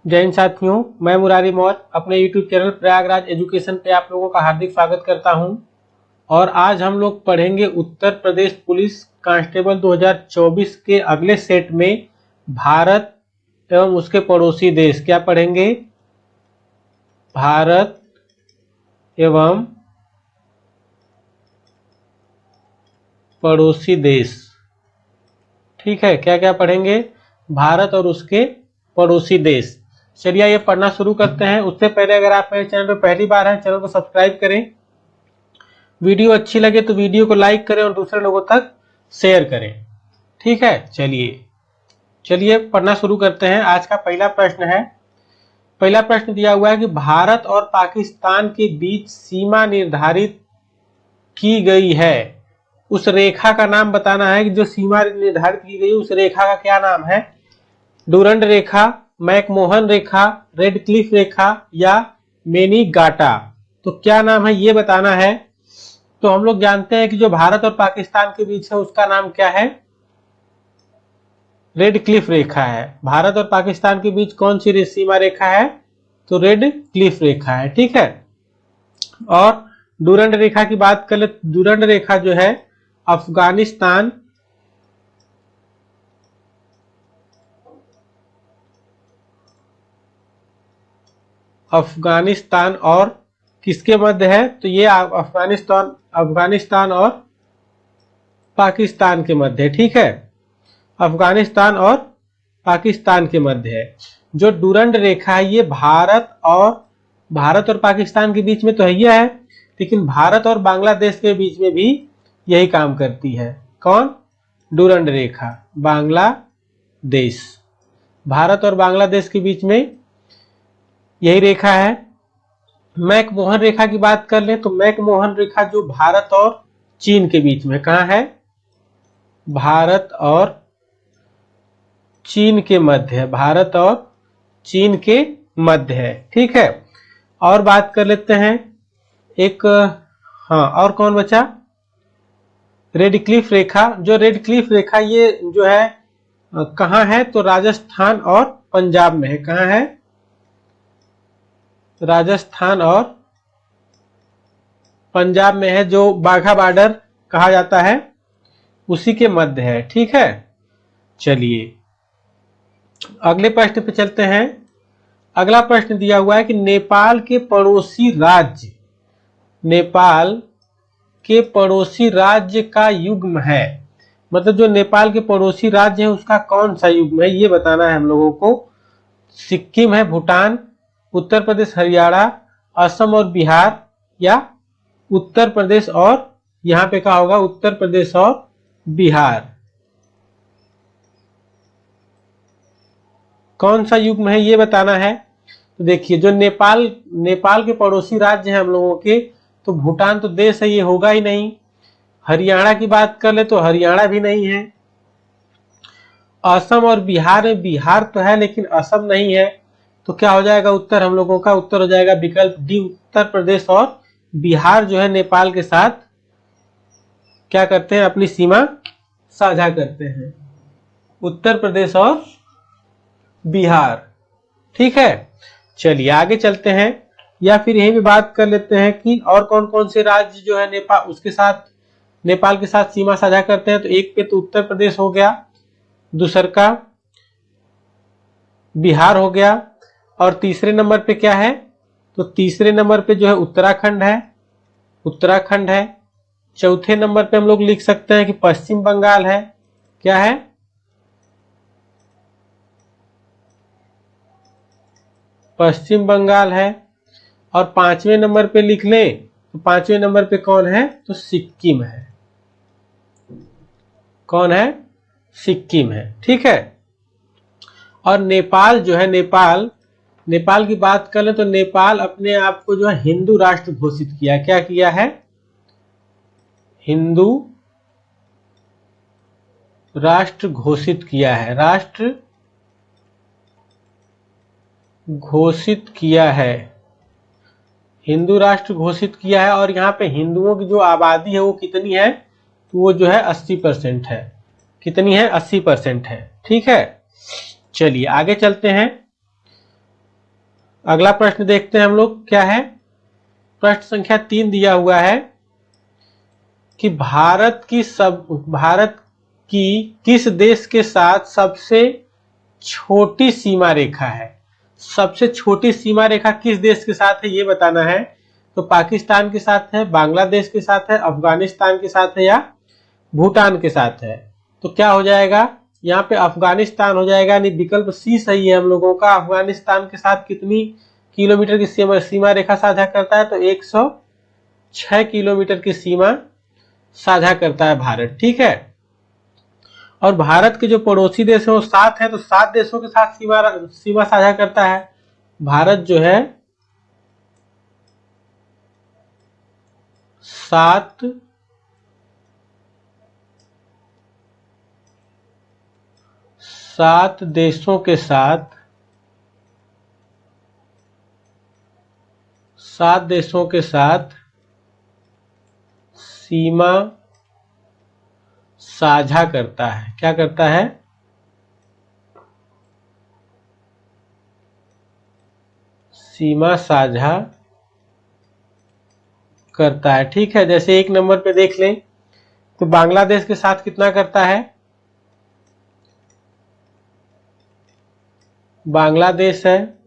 जय हिंद साथियों, मैं मुरारी मौर्य अपने YouTube चैनल प्रयागराज एजुकेशन पे आप लोगों का हार्दिक स्वागत करता हूं। और आज हम लोग पढ़ेंगे उत्तर प्रदेश पुलिस कांस्टेबल 2024 के अगले सेट में भारत एवं उसके पड़ोसी देश। क्या पढ़ेंगे? भारत एवं पड़ोसी देश। ठीक है, क्या क्या पढ़ेंगे? भारत और उसके पड़ोसी देश। चलिए ये पढ़ना शुरू करते हैं। उससे पहले अगर आप मेरे चैनल पर पहली बार हैं, चैनल को सब्सक्राइब करें। वीडियो अच्छी लगे तो वीडियो को लाइक करें और दूसरे लोगों तक शेयर करें। ठीक है, चलिए पढ़ना शुरू करते हैं। आज का पहला प्रश्न है। पहला प्रश्न दिया हुआ है कि भारत और पाकिस्तान के बीच सीमा निर्धारित की गई है, उस रेखा का नाम बताना है कि जो सीमा निर्धारित की गई उस रेखा का क्या नाम है? डूरंड रेखा, मैकमोहन रेखा, रेड क्लिफ रेखा या मेनीगाटा। तो क्या नाम है ये बताना है। तो हम लोग जानते हैं कि जो भारत और पाकिस्तान के बीच है उसका नाम क्या है? रेड क्लिफ रेखा है। भारत और पाकिस्तान के बीच कौन सी सीमा रेखा है? तो रेड क्लिफ रेखा है। ठीक है। और डूरंड रेखा की बात कर ले, डूरंड रेखा जो है अफगानिस्तान और किसके मध्य है? तो ये अफगानिस्तान और पाकिस्तान के मध्य है। ठीक है, अफगानिस्तान और पाकिस्तान के मध्य है। जो डूरंड रेखा है ये भारत और पाकिस्तान के बीच में तो है, लेकिन भारत और बांग्लादेश के बीच में भी यही काम करती है। कौन? डूरंड रेखा। बांग्लादेश, भारत और बांग्लादेश के बीच में यही रेखा है। मैकमोहन रेखा की बात कर ले तो मैकमोहन रेखा जो भारत और चीन के बीच में, कहां है? भारत और चीन के मध्य है। भारत और चीन के मध्य है। ठीक है। और बात कर लेते हैं एक, हाँ और कौन बचा? रेड क्लिफ रेखा। जो रेड क्लिफ रेखा ये जो है कहां है? तो राजस्थान और पंजाब में है। कहां है? राजस्थान और पंजाब में है। जो बाघा बॉर्डर कहा जाता है उसी के मध्य है। ठीक है। चलिए अगले प्रश्न पे चलते हैं। अगला प्रश्न दिया हुआ है कि नेपाल के पड़ोसी राज्य का युग्म है। मतलब जो नेपाल के पड़ोसी राज्य है उसका कौन सा युग्म है ये बताना है हम लोगों को। सिक्किम है, भूटान, उत्तर प्रदेश, हरियाणा, असम और बिहार, या उत्तर प्रदेश और, यहां पे क्या होगा? उत्तर प्रदेश और बिहार। कौन सा युग्म है ये बताना है। तो देखिए जो नेपाल के पड़ोसी राज्य हैं हम लोगों के, तो भूटान तो देश है, ये होगा ही नहीं। हरियाणा की बात कर ले तो हरियाणा भी नहीं है। असम और बिहार में, बिहार तो है लेकिन असम नहीं है। तो क्या हो जाएगा उत्तर? हम लोगों का उत्तर हो जाएगा विकल्प डी, उत्तर प्रदेश और बिहार जो है नेपाल के साथ क्या करते हैं? अपनी सीमा साझा करते हैं। उत्तर प्रदेश और बिहार। ठीक है। चलिए आगे चलते हैं, या फिर यही भी बात कर लेते हैं कि और कौन कौन से राज्य जो है नेपाल के साथ सीमा साझा करते हैं। तो एक पे तो उत्तर प्रदेश हो गया, दूसर का बिहार हो गया, और तीसरे नंबर पे क्या है? तो तीसरे नंबर पे जो है उत्तराखंड है। चौथे नंबर पे हम लोग लिख सकते हैं कि पश्चिम बंगाल है। क्या है? पश्चिम बंगाल है। और पांचवें नंबर पे लिख लें तो पांचवें नंबर पे कौन है? तो सिक्किम है। कौन है? सिक्किम है। ठीक है। और नेपाल जो है, नेपाल की बात कर ले तो नेपाल अपने आप को जो है हिंदू राष्ट्र घोषित किया। क्या किया है? हिंदू राष्ट्र घोषित किया है। राष्ट्र घोषित किया है, हिंदू राष्ट्र घोषित किया है। और यहाँ पे हिंदुओं की जो आबादी है वो कितनी है? तो वो जो है 80% है। कितनी है? 80% है। ठीक है। चलिए आगे चलते हैं। अगला प्रश्न देखते हैं हम लोग क्या है। प्रश्न संख्या 3 दिया हुआ है कि भारत की किस देश के साथ सबसे छोटी सीमा रेखा है। सबसे छोटी सीमा रेखा किस देश के साथ है ये बताना है। तो पाकिस्तान के साथ है, बांग्लादेश के साथ है, अफगानिस्तान के साथ है या भूटान के साथ है। तो क्या हो जाएगा यहाँ पे अफगानिस्तान हो जाएगा, यानी विकल्प सी सही है हम लोगों का। अफगानिस्तान के साथ कितनी किलोमीटर की सीमा रेखा साझा करता है, तो 106 किलोमीटर की सीमा साझा करता है भारत। ठीक है, और भारत के जो पड़ोसी देश है वो 7 है, तो 7 देशों के साथ सीमा साझा करता है भारत जो है। 7 देशों के साथ 7 देशों के साथ सीमा साझा करता है। क्या करता है, सीमा साझा करता है। ठीक है, जैसे 1 नंबर पे देख लें तो बांग्लादेश के साथ कितना करता है, बांग्लादेश है।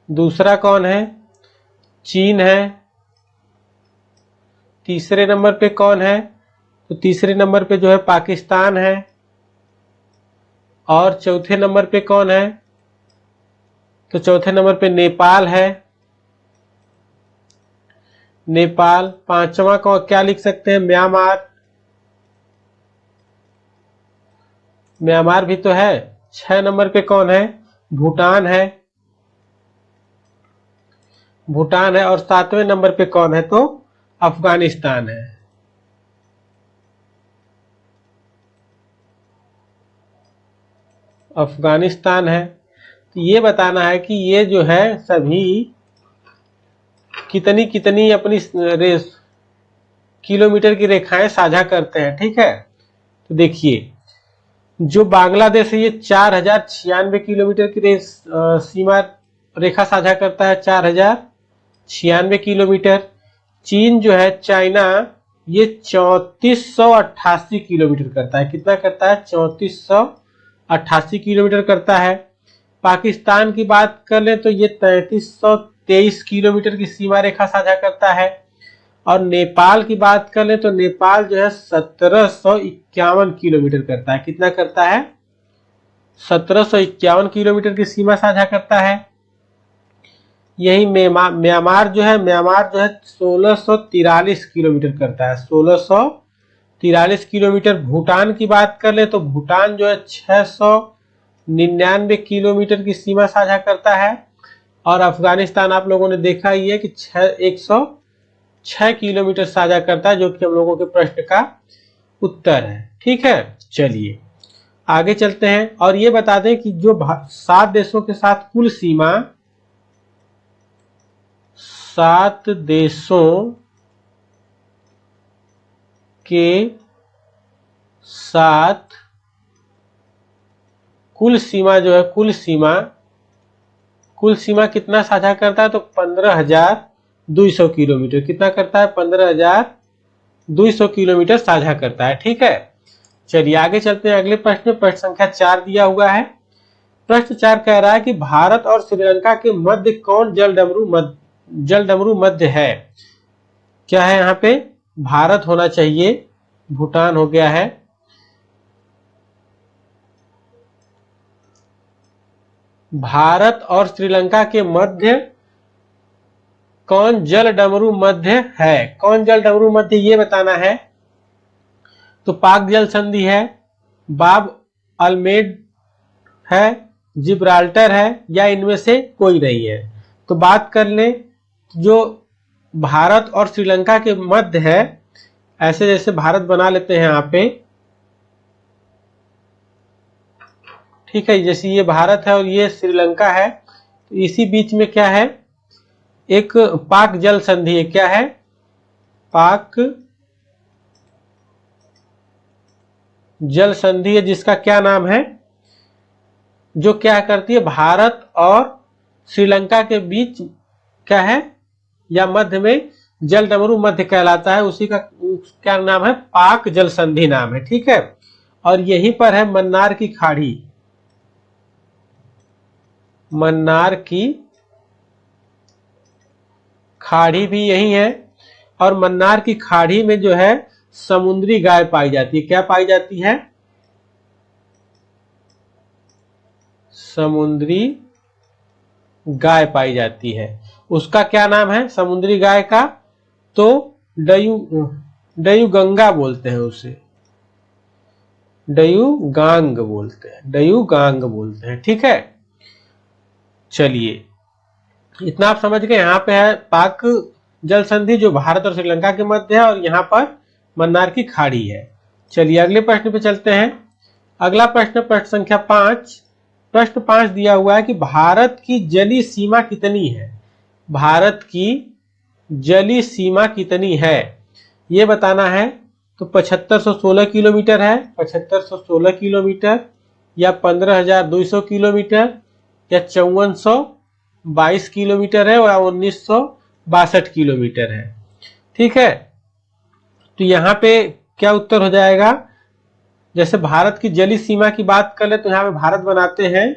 दूसरा कौन है, चीन है। तीसरे नंबर पे कौन है, तो तीसरे नंबर पे जो है पाकिस्तान है। और चौथे नंबर पे कौन है, तो चौथे नंबर पे नेपाल है। नेपाल। पांचवा को क्या लिख सकते हैं, म्यांमार। म्यांमार भी तो है। 6 नंबर पे कौन है, भूटान है। भूटान है। और 7वें नंबर पे कौन है, तो अफगानिस्तान है। अफगानिस्तान है। तो ये बताना है कि ये जो है सभी कितनी कितनी अपनी किलोमीटर की रेखाएं साझा करते हैं। ठीक है, तो देखिए जो बांग्लादेश है ये 4096 किलोमीटर की सीमा रेखा साझा करता है, 4096 किलोमीटर। चीन जो है, चाइना, ये 3488 किलोमीटर करता है। कितना करता है, 3488 किलोमीटर करता है। पाकिस्तान की बात कर ले तो ये 3323 किलोमीटर की सीमा रेखा साझा करता है। और नेपाल की बात कर ले तो नेपाल जो है 1751 किलोमीटर करता है। कितना करता है, 1751 किलोमीटर की सीमा साझा करता है। यही म्यांमार जो है, 1643 किलोमीटर करता है, 1643 किलोमीटर। भूटान की बात कर ले तो भूटान जो है 699 किलोमीटर की सीमा साझा करता है। और अफगानिस्तान आप लोगों ने देखा ही है कि 106 किलोमीटर साझा करता है, जो कि हम लोगों के प्रश्न का उत्तर है। ठीक है, चलिए आगे चलते हैं और ये बता दें कि जो 7 देशों के साथ कुल सीमा, 7 देशों के साथ कुल सीमा जो है, कुल सीमा कितना साझा करता है, तो 15,200 किलोमीटर। कितना करता है, 15,200 किलोमीटर साझा करता है। ठीक है, चलिए आगे चलते हैं अगले प्रश्न। प्रश्न संख्या 4 दिया हुआ है। प्रश्न 4 कह रहा है कि भारत और श्रीलंका के मध्य कौन जलडमरू मध्य है। क्या है यहाँ पे, भारत होना चाहिए, भूटान हो गया है। भारत और श्रीलंका के मध्य कौन जलडमरू मध्य है। कौन जलडमरू मध्य ये बताना है। तो पाक जल संधि है, बाब अलमेड है, जिब्राल्टर है, या इनमें से कोई नहीं है। तो बात कर ले जो भारत और श्रीलंका के मध्य है, ऐसे जैसे भारत बना लेते हैं यहाँ पे। ठीक है, जैसे ये भारत है और ये श्रीलंका है, तो इसी बीच में क्या है, एक पाक जल संधि है। क्या है, पाक जल संधि है, जिसका क्या नाम है, जो क्या करती है, भारत और श्रीलंका के बीच क्या है, या मध्य में जल डमरू मध्य कहलाता है, उसी का क्या नाम है, पाक जल संधि नाम है। ठीक है, और यहीं पर है मन्नार की खाड़ी। मन्नार की खाड़ी भी यही है, और मन्नार की खाड़ी में जो है समुद्री गाय पाई जाती है। क्या पाई जाती है, समुद्री गाय पाई जाती है। उसका क्या नाम है समुद्री गाय का, तो डयू गंगा बोलते हैं उसे, डयू गांग बोलते हैं, डयू गांग बोलते हैं। ठीक है, चलिए इतना आप समझ गए। यहाँ पे है पाक जल संधि जो भारत और श्रीलंका के मध्य है, और यहाँ पर मन्नार की खाड़ी है। चलिए अगले प्रश्न पे चलते हैं। अगला प्रश्न, प्रश्न संख्या 5। प्रश्न 5 दिया हुआ है कि भारत की जलीय सीमा कितनी है। भारत की जलीय सीमा कितनी है ये बताना है। तो 7516 किलोमीटर है, 7516 किलोमीटर, या 15200 किलोमीटर, या 5422 किलोमीटर है, या 1962 किलोमीटर है। ठीक है, तो यहाँ पे क्या उत्तर हो जाएगा। जैसे भारत की जलीय सीमा की बात कर ले तो यहाँ पे भारत बनाते हैं,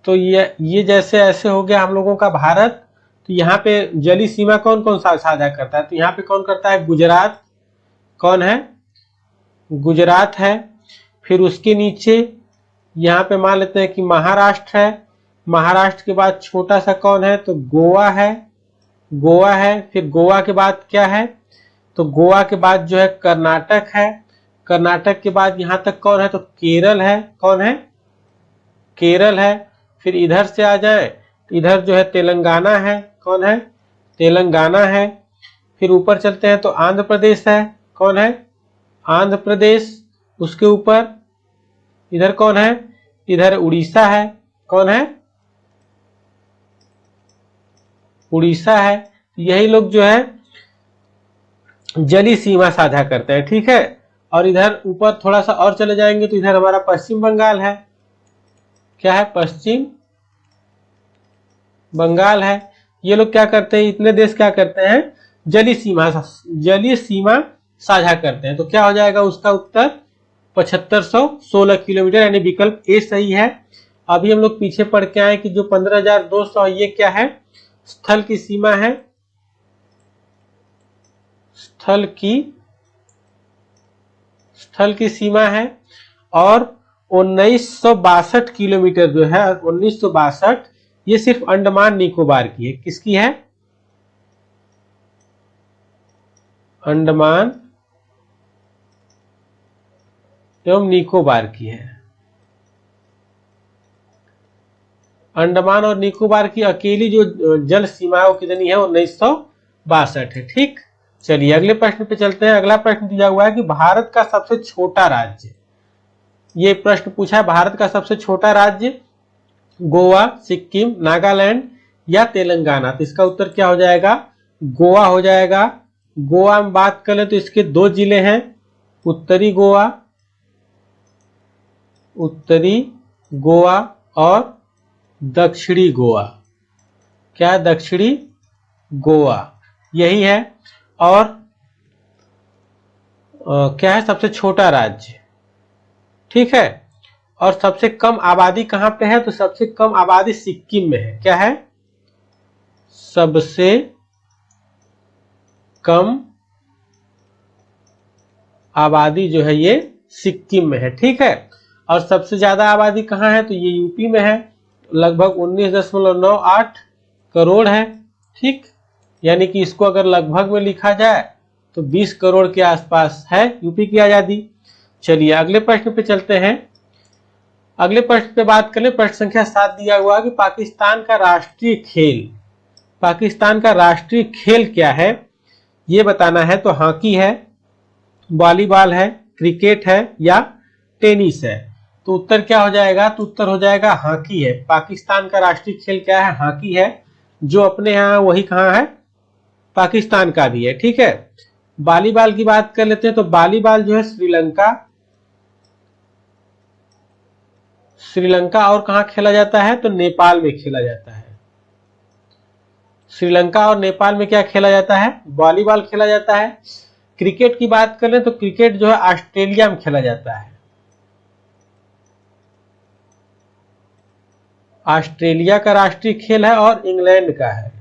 तो ये जैसे ऐसे हो गया हम लोगों का भारत। तो यहाँ पे जलीय सीमा कौन कौन सा साझा करता है, तो यहाँ पे कौन करता है, गुजरात। कौन है, गुजरात है। फिर उसके नीचे यहाँ पे मान लेते हैं कि महाराष्ट्र है। महाराष्ट्र के बाद छोटा सा कौन है, तो गोवा है, गोवा है। फिर गोवा के बाद क्या है, तो गोवा के बाद जो है कर्नाटक है। कर्नाटक के बाद यहाँ तक कौन है, तो केरल है। कौन है, केरल है। फिर इधर से आ जाए तो इधर जो है तेलंगाना है। कौन है, तेलंगाना है। फिर ऊपर चलते हैं तो आंध्र प्रदेश है। कौन है, आंध्र प्रदेश। उसके ऊपर इधर कौन है, इधर उड़ीसा है। कौन है, उड़ीसा है। यही लोग जो है जलीय सीमा साझा करते हैं। ठीक है, और इधर ऊपर थोड़ा सा और चले जाएंगे तो इधर हमारा पश्चिम बंगाल है। क्या है, पश्चिम बंगाल है। ये लोग क्या करते हैं, इतने देश क्या करते हैं, जलीय सीमा साझा करते हैं। तो क्या हो जाएगा उसका उत्तर 7516 किलोमीटर, यानी विकल्प ए सही है। अभी हम लोग पीछे पढ़ के आए कि जो 15200 ये क्या है, स्थल की सीमा है, स्थल की सीमा है। और 1962 किलोमीटर जो है, 1962 ये सिर्फ अंडमान निकोबार की है। किसकी है, अंडमान एवं निकोबार की है। अंडमान और निकोबार की अकेली जो जल सीमा है वो कितनी है, 1962 है। ठीक, चलिए अगले प्रश्न पे चलते हैं। अगला प्रश्न दिया हुआ है कि भारत का सबसे छोटा राज्य, ये प्रश्न पूछा है, भारत का सबसे छोटा राज्य गोवा, सिक्किम, नागालैंड या तेलंगाना। तो इसका उत्तर क्या हो जाएगा, गोवा हो जाएगा। गोवा में बात करें तो इसके 2 जिले हैं, उत्तरी गोवा और दक्षिणी गोवा। क्या है, दक्षिणी गोवा यही है। और क्या है, सबसे छोटा राज्य। ठीक है, और सबसे कम आबादी कहां पे है, तो सबसे कम आबादी सिक्किम में है। क्या है, सबसे कम आबादी जो है ये सिक्किम में है। ठीक है, और सबसे ज्यादा आबादी कहां है, तो ये यूपी में है, लगभग 19.98 करोड़ है। ठीक, यानी कि इसको अगर लगभग में लिखा जाए तो 20 करोड़ के आसपास है यूपी की आजादी। चलिए अगले प्रश्न पे चलते हैं। अगले प्रश्न पे बात करें, प्रश्न संख्या 7 दिया हुआ कि पाकिस्तान का राष्ट्रीय खेल, पाकिस्तान का राष्ट्रीय खेल क्या है ये बताना है। तो हॉकी है, वॉलीबॉल है, क्रिकेट है या टेनिस है। तो उत्तर क्या हो जाएगा, तो उत्तर हो जाएगा हॉकी है। पाकिस्तान का राष्ट्रीय खेल क्या है, हॉकी है, जो अपने यहाँ वही कहाँ है, पाकिस्तान का भी है। ठीक है, वॉलीबॉल की बात कर लेते हैं तो वॉलीबॉल जो है श्रीलंका और कहाँ खेला जाता है? तो नेपाल में खेला जाता है। श्रीलंका और नेपाल में क्या खेला जाता है? वॉलीबॉल खेला जाता है। क्रिकेट की बात करें तो क्रिकेट जो है ऑस्ट्रेलिया में खेला जाता है। ऑस्ट्रेलिया का राष्ट्रीय खेल है और इंग्लैंड का है।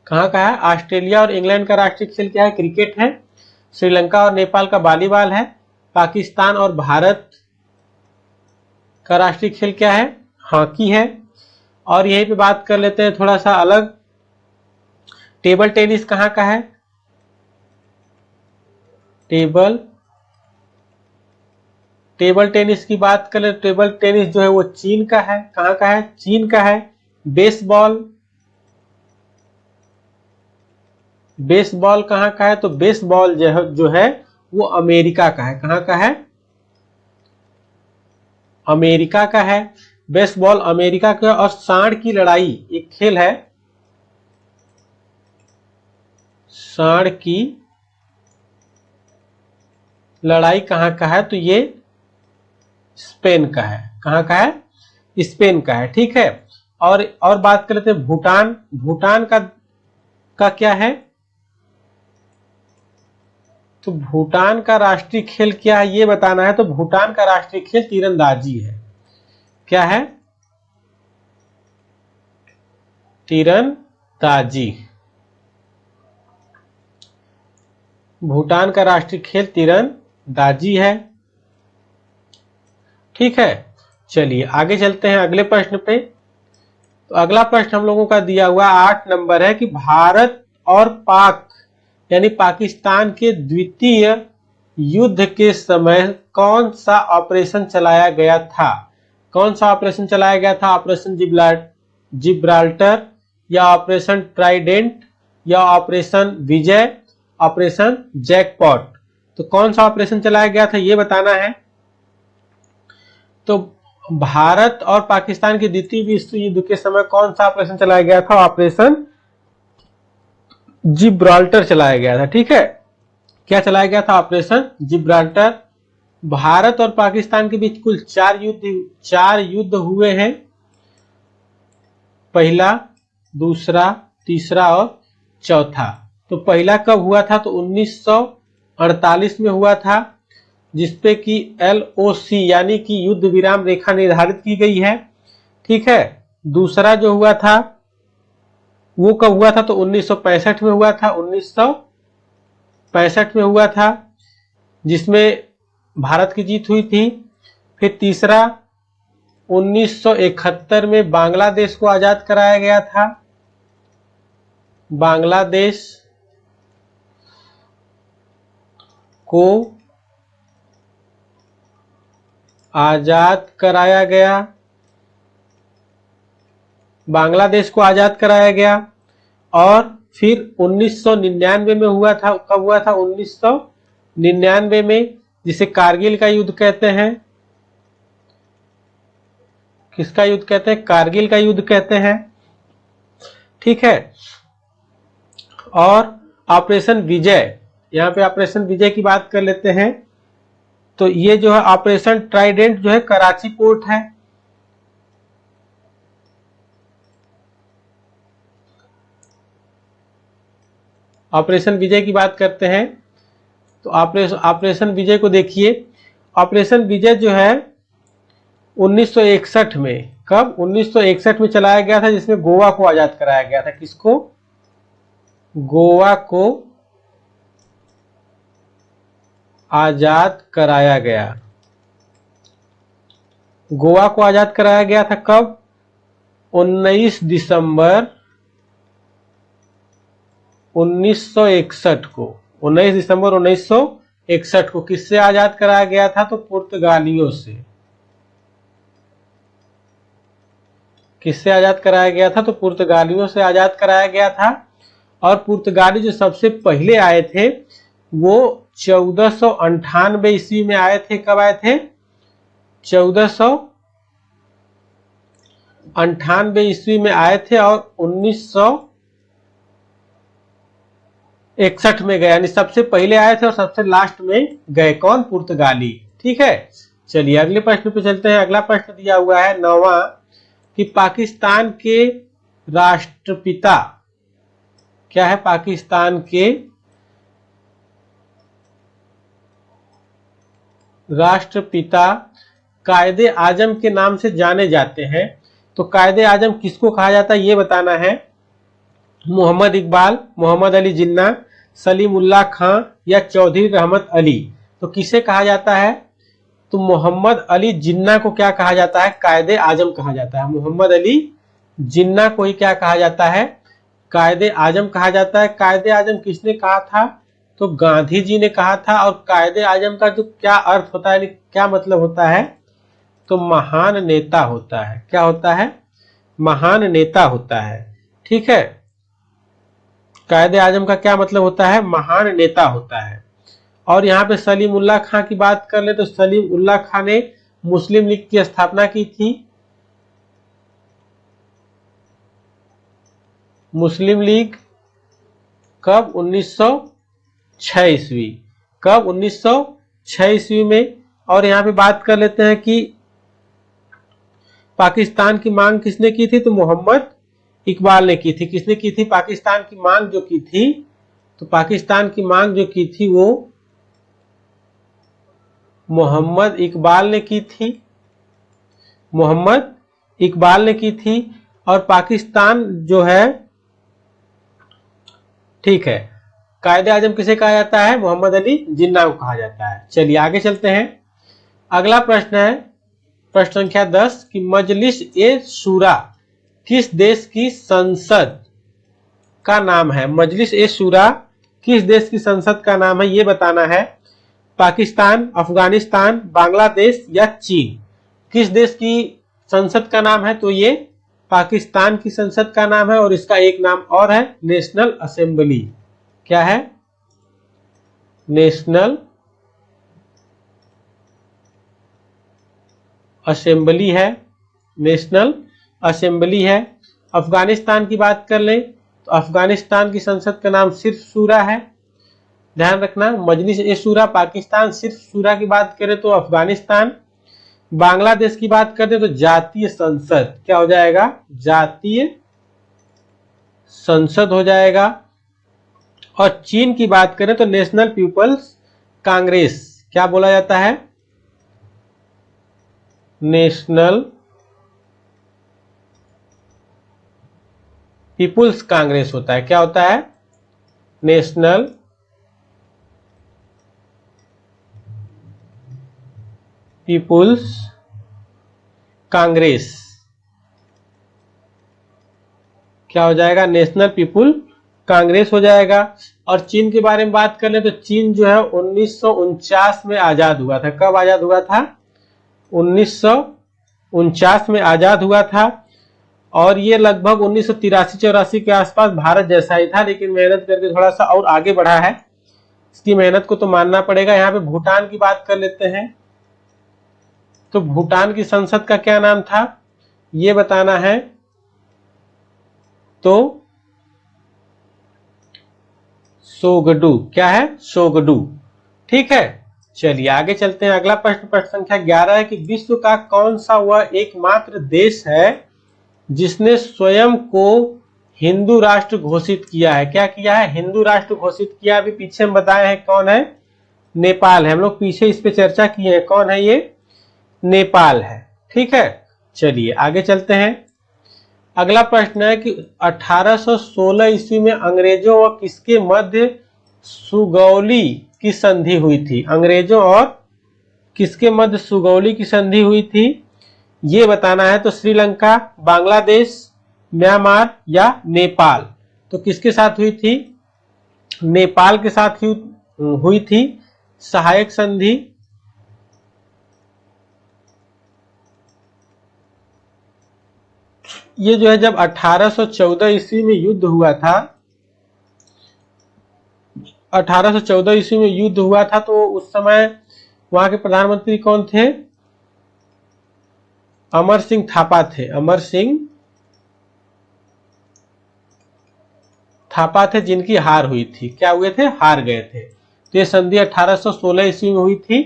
कहाँ का है? ऑस्ट्रेलिया और इंग्लैंड का राष्ट्रीय खेल क्या है? क्रिकेट है। श्रीलंका और नेपाल का वॉलीबॉल है। पाकिस्तान और भारत का राष्ट्रीय खेल क्या है? हॉकी है। और यहीं पे बात कर लेते हैं थोड़ा सा अलग, टेबल टेनिस कहाँ का है? टेबल टेनिस की बात करें, टेबल टेनिस जो है वो चीन का है। कहाँ का है? चीन का है। बेसबॉल कहाँ का है? तो बेसबॉल जो है वो अमेरिका का है। कहाँ का है? अमेरिका का है। बेसबॉल अमेरिका का। और सांड की लड़ाई एक खेल है, सांड की लड़ाई कहाँ का है? तो ये स्पेन का है। कहाँ का है? स्पेन का है। ठीक है। और बात कर लेते हैं भूटान। भूटान का क्या है? तो भूटान का राष्ट्रीय खेल क्या है ये बताना है। तो भूटान का राष्ट्रीय खेल तीरंदाजी है। क्या है? तीरंदाजी। भूटान का राष्ट्रीय खेल तीरंदाजी है। ठीक है। चलिए आगे चलते हैं अगले प्रश्न पे। तो अगला प्रश्न हम लोगों का दिया हुआ 8 नंबर है कि भारत और पाक यानी पाकिस्तान के द्वितीय युद्ध के समय कौन सा ऑपरेशन चलाया गया था? कौन सा ऑपरेशन चलाया गया था? ऑपरेशन जिब्राल्टर या ऑपरेशन ट्राइडेंट या ऑपरेशन विजय, ऑपरेशन जैकपॉट? तो कौन सा ऑपरेशन चलाया गया था ये बताना है। तो भारत और पाकिस्तान के द्वितीय विश्व युद्ध के समय कौन सा ऑपरेशन चलाया गया था? ऑपरेशन जिब्राल्टर चलाया गया था। ठीक है। क्या चलाया गया था? Operation Gibraltar. भारत और पाकिस्तान के बीच कुल 4 युद्ध हुए हैं। पहला, दूसरा, तीसरा और चौथा। तो पहला कब हुआ था? तो 1948 में हुआ था, जिसपे कि LOC यानी कि युद्ध विराम रेखा निर्धारित की गई है। ठीक है। दूसरा जो हुआ था वो कब हुआ था? तो 1965 में हुआ था। 1965 में हुआ था, जिसमें भारत की जीत हुई थी। फिर तीसरा 1971 में बांग्लादेश को आजाद कराया गया था। बांग्लादेश को आजाद कराया गया। बांग्लादेश को आजाद कराया गया। और फिर 1999 में हुआ था। कब हुआ था? 1999 में, जिसे कारगिल का युद्ध कहते हैं। किसका युद्ध कहते हैं? कारगिल का युद्ध कहते हैं। ठीक है। और ऑपरेशन विजय, यहां पे ऑपरेशन विजय की बात कर लेते हैं। तो ये जो है ऑपरेशन ट्राइडेंट जो है कराची पोर्ट है। ऑपरेशन विजय की बात करते हैं तो ऑपरेशन विजय को देखिए। ऑपरेशन विजय जो है 1961 में, कब? 1961 में चलाया गया था, जिसमें गोवा को आजाद कराया गया था। किसको? गोवा को आजाद कराया गया। गोवा को आजाद कराया गया था कब? 19 दिसंबर 1961 को। 19 दिसंबर 1961 को किससे आजाद कराया गया था? तो पुर्तगालियों से। किससे आजाद कराया गया था? तो पुर्तगालियों से आजाद कराया गया था। और पुर्तगाली जो सबसे पहले आए थे वो 1498 ईस्वी में आए थे। कब आए थे? 1498 ईस्वी में आए थे और 1961 में गए, यानी सबसे पहले आए थे और सबसे लास्ट में गए। कौन? पुर्तगाली। ठीक है, चलिए अगले प्रश्न पे चलते हैं। अगला प्रश्न दिया हुआ है 9वां कि पाकिस्तान के राष्ट्रपिता, क्या है पाकिस्तान के राष्ट्रपिता कायदे आजम के नाम से जाने जाते हैं, तो कायदे आजम किसको कहा जाता है ये बताना है। मोहम्मद इकबाल, मोहम्मद अली जिन्ना, सलीमुल्लाह खां या चौधरी रहमत अली। तो किसे कहा जाता है, तो मोहम्मद अली जिन्ना को क्या कहा जाता है, कायदे आजम कहा जाता है। मोहम्मद अली जिन्ना को ही क्या कहा जाता है, कायदे आजम कहा जाता है। कायदे आजम किसने कहा था, तो गांधी जी ने कहा था। और कायदे आजम का जो क्या अर्थ होता है, क्या मतलब होता है, तो महान नेता होता है। क्या होता है, महान नेता होता है। ठीक है, कायदे आजम का क्या मतलब होता है, महान नेता होता है। और यहाँ पे सलीमुल्लाह खां की बात कर ले तो सलीमुल्लाह खां ने मुस्लिम लीग की स्थापना की थी। मुस्लिम लीग कब, 1906 ईस्वी, कब 1906 ईस्वी में। और यहाँ पे बात कर लेते हैं कि पाकिस्तान की मांग किसने की थी, तो मोहम्मद इकबाल ने की थी। किसने की थी, पाकिस्तान की मांग जो की थी, तो पाकिस्तान की मांग जो की थी वो मोहम्मद इकबाल ने की थी। मोहम्मद इकबाल ने की थी। और पाकिस्तान जो है, ठीक है, कायदे आजम किसे कहा जाता है, मोहम्मद अली जिन्ना को कहा जाता है। चलिए आगे चलते हैं। अगला प्रश्न है प्रश्न संख्या 10 कि मजलिस ए शूरा किस देश की संसद का नाम है। मजलिस ए शूरा किस देश की संसद का नाम है ये बताना है। पाकिस्तान, अफगानिस्तान, बांग्लादेश या चीन। किस देश की संसद का नाम है, तो ये पाकिस्तान की संसद का नाम है। और इसका एक नाम और है, नेशनल असेंबली। क्या है, नेशनल असेंबली है, नेशनल असेंबली है। अफगानिस्तान की बात कर लें तो अफगानिस्तान की संसद का नाम सिर्फ शूरा है। ध्यान रखना, मजलिस ए शूरा पाकिस्तान, सिर्फ शूरा की बात करें तो अफगानिस्तान। बांग्लादेश की बात करते तो जातीय संसद, क्या हो जाएगा, जातीय संसद हो जाएगा। और चीन की बात करें तो नेशनल पीपल्स कांग्रेस, क्या बोला जाता है, नेशनल पीपुल्स कांग्रेस होता है। क्या होता है, नेशनल पीपुल्स कांग्रेस, क्या हो जाएगा, नेशनल पीपुल कांग्रेस हो जाएगा। और चीन के बारे में बात कर ले तो चीन जो है 1949 में आजाद हुआ था। कब आजाद हुआ था, 1949 में आजाद हुआ था। और ये लगभग 1983-84 के आसपास भारत जैसा ही था, लेकिन मेहनत करके थोड़ा सा और आगे बढ़ा है। इसकी मेहनत को तो मानना पड़ेगा। यहाँ पे भूटान की बात कर लेते हैं तो भूटान की संसद का क्या नाम था ये बताना है। तो सोगडू, क्या है, सोगडू। ठीक है, चलिए आगे चलते हैं। अगला प्रश्न प्रश्न संख्या 11 है कि विश्व का कौन सा वह एकमात्र देश है जिसने स्वयं को हिंदू राष्ट्र घोषित किया है। क्या किया है, हिंदू राष्ट्र घोषित किया। अभी पीछे हम बताए हैं कौन है, नेपाल है। हम लोग पीछे इस पे चर्चा किए हैं, कौन है ये, नेपाल है। ठीक है, चलिए आगे चलते हैं। अगला प्रश्न है कि 1816 ईस्वी में अंग्रेजों और किसके मध्य सुगौली की संधि हुई थी। अंग्रेजों और किसके मध्य सुगौली की संधि हुई थी ये बताना है। तो श्रीलंका, बांग्लादेश, म्यांमार या नेपाल। तो किसके साथ हुई थी, नेपाल के साथ हुई थी सहायक संधि। ये जो है जब 1814 ईस्वी में युद्ध हुआ था, 1814 ईस्वी में युद्ध हुआ था, तो उस समय वहां के प्रधानमंत्री कौन थे, अमर सिंह थापा थे। अमर सिंह थापा थे, जिनकी हार हुई थी। क्या हुए थे, हार गए थे। तो ये संधि 1816 ईस्वी में हुई थी।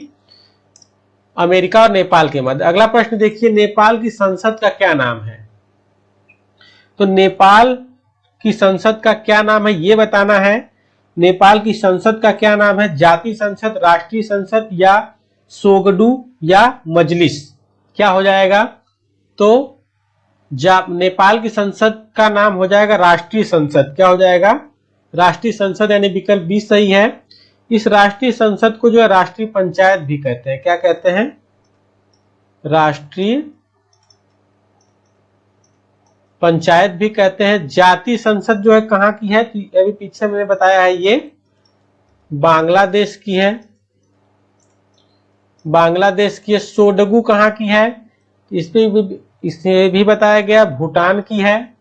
अमेरिका और नेपाल के मध्य। अगला प्रश्न देखिए, नेपाल की संसद का क्या नाम है? तो नेपाल की संसद का क्या नाम है ये बताना है। नेपाल की संसद का क्या नाम है? जातीय संसद, राष्ट्रीय संसद या सोगडू या मजलिस? क्या हो जाएगा? तो नेपाल की संसद का नाम हो जाएगा राष्ट्रीय संसद। क्या हो जाएगा? राष्ट्रीय संसद, यानी विकल्प बी सही है। इस राष्ट्रीय संसद को जो है राष्ट्रीय पंचायत भी कहते हैं। क्या कहते हैं? राष्ट्रीय पंचायत भी कहते हैं। जातीय संसद जो है कहाँ की है? तो अभी पीछे मैंने बताया है, ये बांग्लादेश की है। बांग्लादेश की है। सोडगू कहाँ की है? इसे भी बताया गया, भूटान की है।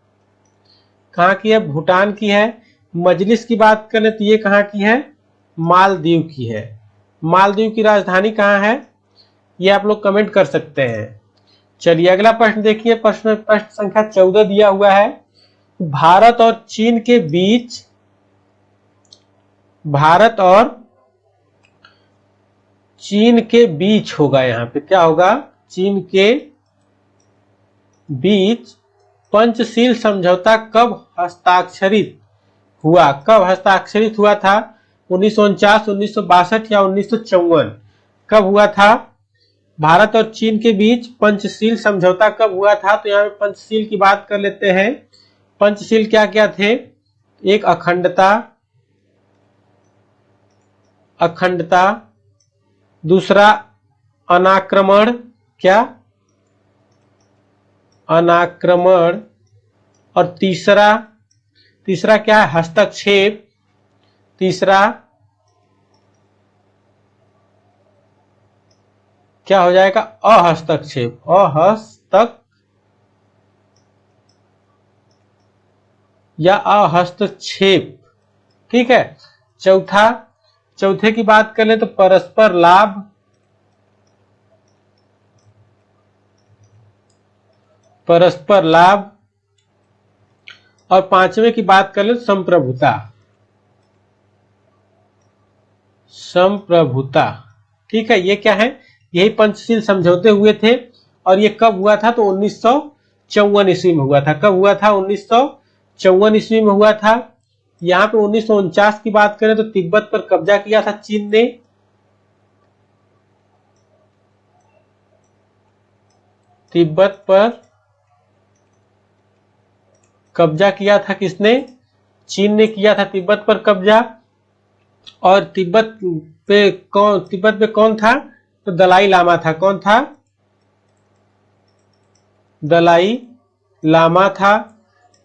कहाँ की है? भूटान की है। मजलिस की बात करें तो ये कहाँ की है? मालदीव की है। मालदीव की राजधानी कहाँ है? ये आप लोग कमेंट कर सकते हैं। चलिए अगला प्रश्न देखिए, प्रश्न संख्या 14 दिया हुआ है। भारत और चीन के बीच, भारत और चीन के बीच होगा, यहाँ पे क्या होगा? चीन के बीच पंचशील समझौता कब हस्ताक्षरित हुआ? कब हस्ताक्षरित हुआ था? 1949, 1962 या 1954? कब हुआ था? भारत और चीन के बीच पंचशील समझौता कब हुआ था? तो यहाँ पे पंचशील की बात कर लेते हैं। पंचशील क्या क्या थे? एक अखंडता, दूसरा अनाक्रमण, क्या? अनाक्रमण। और तीसरा क्या है? हस्तक्षेप। तीसरा क्या हो जाएगा? अहस्तक्षेप। या अहस्तक्षेप। ठीक है। चौथे की बात कर ले तो परस्पर लाभ, और पांचवें की बात कर ले तो संप्रभुता। ठीक है। ये क्या है? यही पंचशील समझौते हुए थे। और ये कब हुआ था? तो 1954 ईस्वी में हुआ था। कब हुआ था? 1954 ईस्वी में हुआ था। यहाँ पे 1949 की बात करें तो तिब्बत पर कब्जा किया था चीन ने। तिब्बत पर कब्जा किया था किसने? चीन ने किया था तिब्बत पर कब्जा। और तिब्बत पे कौन था? तो दलाई लामा था। कौन था? दलाई लामा था।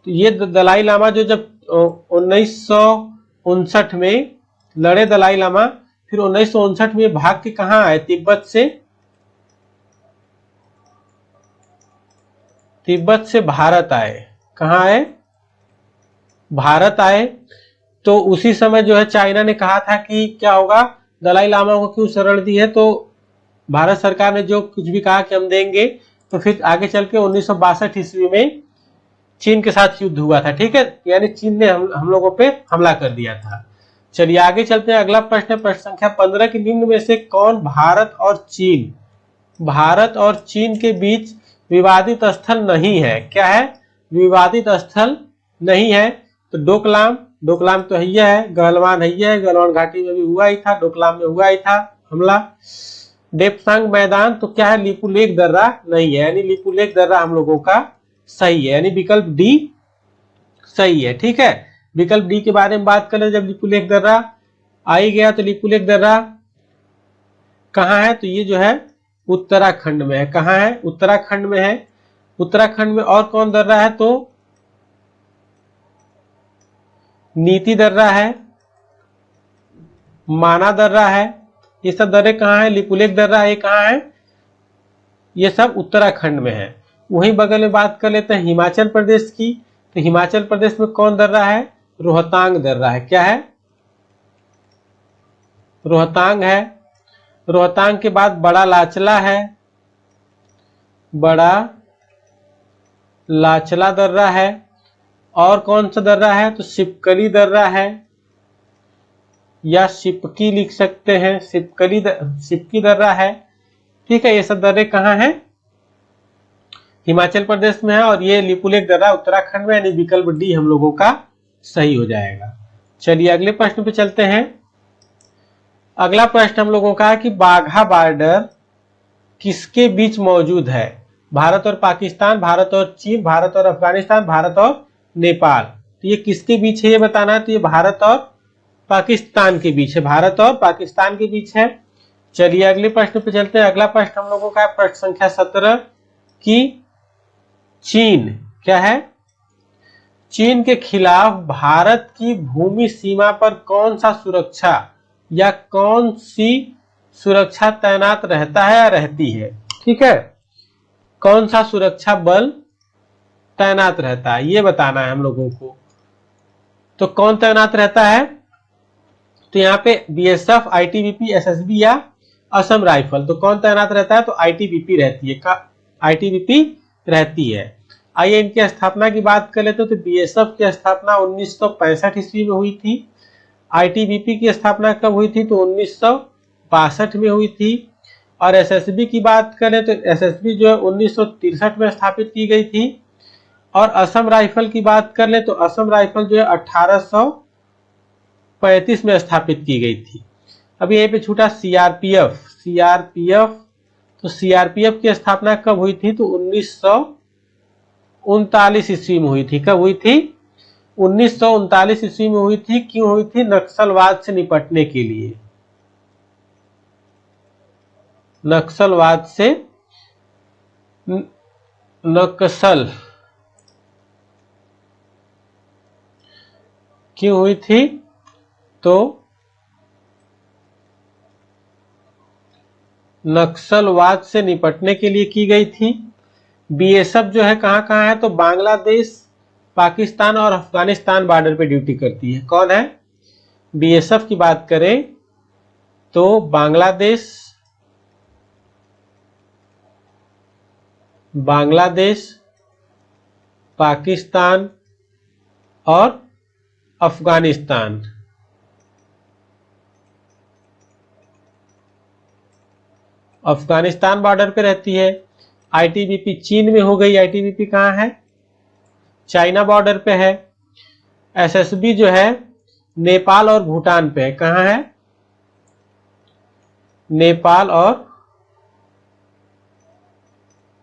तो ये दलाई लामा जो जब 1959 में लड़े दलाई लामा, फिर 1959 में भाग के कहां आए? तिब्बत से भारत आए। कहां आए? भारत आए। तो उसी समय जो है चाइना ने कहा था कि क्या होगा, दलाई लामा को क्यों शरण दी है? तो भारत सरकार ने जो कुछ भी कहा कि हम देंगे। तो फिर आगे चल के 1962 ईस्वी में चीन के साथ युद्ध हुआ था। ठीक है। यानी चीन ने हम लोगों पे हमला कर दिया था। चलिए आगे चलते हैं। अगला प्रश्न है प्रश्न संख्या 15 की निम्न में से कौन भारत और चीन के बीच विवादित स्थल नहीं है? क्या है? विवादित स्थल नहीं है। तो डोकलाम तो है, गलवान है, गलवान घाटी में भी हुआ ही था, डोकलाम में हुआ ही था हमला। डेप्सांग मैदान तो क्या है? लिपुलेख दर्रा नहीं है, यानी लिपुलेख दर्रा हम लोगों का सही है, यानी विकल्प डी सही है। ठीक है। विकल्प डी के बारे में बात करें, जब लिपुलेख दर्रा आ ही गया तो लिपुलेख दर्रा कहाँ है? तो ये जो है उत्तराखंड में है। कहाँ है? उत्तराखंड में है। उत्तराखंड में और कौन दर्रा है? तो नीति दर्रा है, माना दर्रा है। ये सब दर्रे कहाँ है? लिपुलेख दर्रा है, कहाँ है? ये सब उत्तराखंड में है। वहीं बगल में बात कर लेते हैं हिमाचल प्रदेश की। तो हिमाचल प्रदेश में कौन दर्रा है? रोहतांग दर्रा है। क्या है? रोहतांग है। रोहतांग के बाद बड़ा लाचला है, बड़ा लाचला दर्रा है। और कौन सा दर्रा है? तो सिपकली दर्रा है, या सिपकी लिख सकते हैं, सिपकी दर्रा है। ठीक है, ये सब दर्रे कहाँ है? हिमाचल प्रदेश में है, और ये लिपुलेख दर्रा उत्तराखंड में, यानी विकल्प डी हम लोगों का सही हो जाएगा। चलिए अगले प्रश्न पे चलते हैं। अगला प्रश्न हम लोगों का है कि बाघा बॉर्डर किसके बीच मौजूद है? भारत और पाकिस्तान, भारत और चीन, भारत और अफगानिस्तान, भारत और नेपाल। तो ये किसके बीच है ये बताना है। तो ये भारत और पाकिस्तान के बीच है, भारत और पाकिस्तान के बीच है। चलिए अगले प्रश्न पे चलते हैं। अगला प्रश्न हम लोगों का प्रश्न संख्या 17 की चीन क्या है? चीन के खिलाफ भारत की भूमि सीमा पर कौन सा सुरक्षा या कौन सी सुरक्षा तैनात रहता है या रहती है? ठीक है, कौन सा सुरक्षा बल तैनात रहता है ये बताना है हम लोगों को। तो कौन तैनात रहता है? तो यहाँ पे बीएसएफ, आईटीबीपी, एसएसबी या असम राइफल। तो कौन तैनात रहता है? तो आईटीबीपी रहती है, आईटीबीपी रहती है। आइए इनकी स्थापना की बात कर लेते तो बीएसएफ की स्थापना 1965 ईस्वी में हुई थी। आईटीबीपी की स्थापना कब हुई थी? तो 1962 में हुई थी। और एसएसबी की बात करें तो एसएसबी जो है 1963 में स्थापित की गई थी। और असम राइफल की बात कर ले तो असम राइफल जो है 1835 में स्थापित की गई थी। अब यहीं पे छूटा सीआरपीएफ। तो सीआरपीएफ की स्थापना कब हुई थी? तो 1939 ईस्वी में हुई थी। कब हुई थी? 1939 ईस्वी में हुई थी। क्यों हुई थी? नक्सलवाद से निपटने के लिए। नक्सलवाद से नक्सल क्यों हुई थी? तो नक्सलवाद से निपटने के लिए की गई थी। बीएसएफ जो है कहां कहां है? तो बांग्लादेश, पाकिस्तान और अफगानिस्तान बॉर्डर पे ड्यूटी करती है। कौन है? बीएसएफ की बात करें तो बांग्लादेश, पाकिस्तान और अफगानिस्तान। अफगानिस्तान बॉर्डर पे रहती है। आईटीबीपी चीन में हो गई। आईटीबीपी कहां है? चाइना बॉर्डर पे है। एसएसबी जो है नेपाल और भूटान पे है। कहां है? नेपाल और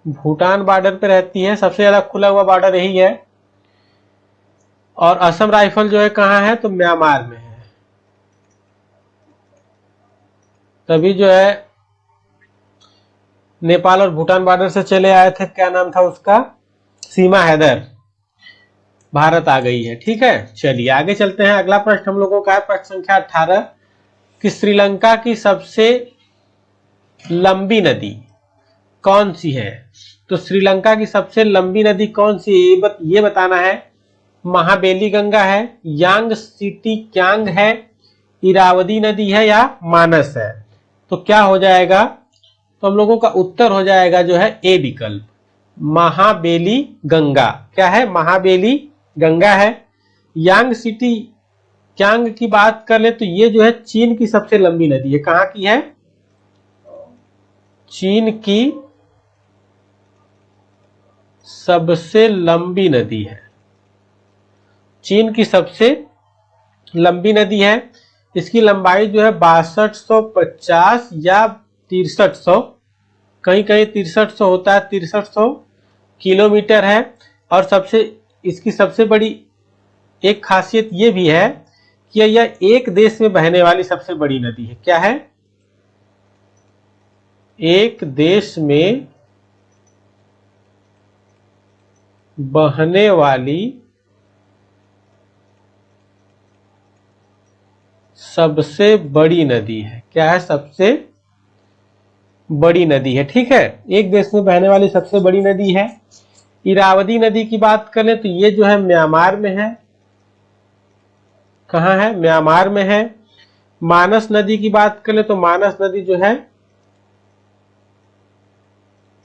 भूटान बॉर्डर पे रहती है। सबसे ज्यादा खुला हुआ बॉर्डर यही है। और असम राइफल जो है कहां है? तो म्यांमार में है। तभी जो है नेपाल और भूटान बॉर्डर से चले आए थे। क्या नाम था उसका? सीमा हैदर। भारत आ गई है। ठीक है, चलिए आगे चलते हैं। अगला प्रश्न हम लोगों का है प्रश्न संख्या 18 कि श्रीलंका की सबसे लंबी नदी कौन सी है? तो श्रीलंका की सबसे लंबी नदी कौन सी है ये बताना है। महाबेली गंगा है, यांग सिटी क्यांग है, इरावदी नदी है या मानस है? तो क्या हो जाएगा? तो हम लोगों का उत्तर हो जाएगा जो है ए विकल्प, महाबेली गंगा। क्या है? महाबेली गंगा है। यांग सिटी क्यांग की बात कर ले तो ये जो है चीन की सबसे लंबी नदी है। कहां की है? चीन की सबसे लंबी नदी है। चीन की सबसे लंबी नदी है। इसकी लंबाई जो है 6250 या 6300, कहीं कहीं 6300 होता है, 6300 किलोमीटर है। और इसकी सबसे बड़ी एक खासियत ये भी है कि यह एक देश में बहने वाली सबसे बड़ी नदी है। क्या है? एक देश में बहने वाली सबसे बड़ी नदी है। क्या है? सबसे बड़ी नदी है। ठीक है, एक देश में बहने वाली सबसे बड़ी नदी है। इरावदी नदी की बात करें तो ये जो है म्यांमार में है। कहां है? म्यांमार में है। मानस नदी की बात करें तो मानस नदी जो है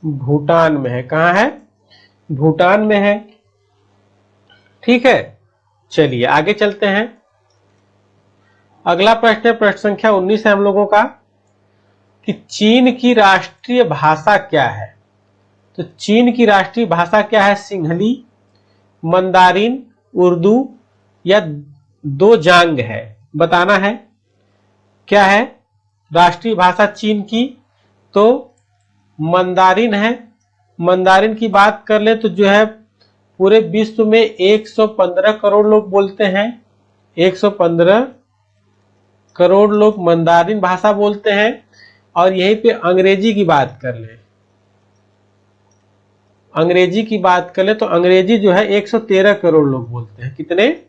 भूटान में है। कहां है? भूटान में है। ठीक है, चलिए आगे चलते हैं। अगला प्रश्न है प्रश्न संख्या 19 है हम लोगों का कि चीन की राष्ट्रीय भाषा क्या है। तो चीन की राष्ट्रीय भाषा क्या है? सिंहली, मंदारिन, उर्दू या दो जांग है, बताना है। क्या है राष्ट्रीय भाषा चीन की? तो मंदारिन है। मंदारिन की बात कर ले तो जो है पूरे विश्व में 115 करोड़ लोग बोलते हैं। 115 करोड़ लोग मंदारिन भाषा बोलते हैं। और यहीं पे अंग्रेजी की बात कर ले, अंग्रेजी की बात कर ले तो अंग्रेजी जो है 113 करोड़ लोग बोलते हैं। कितने?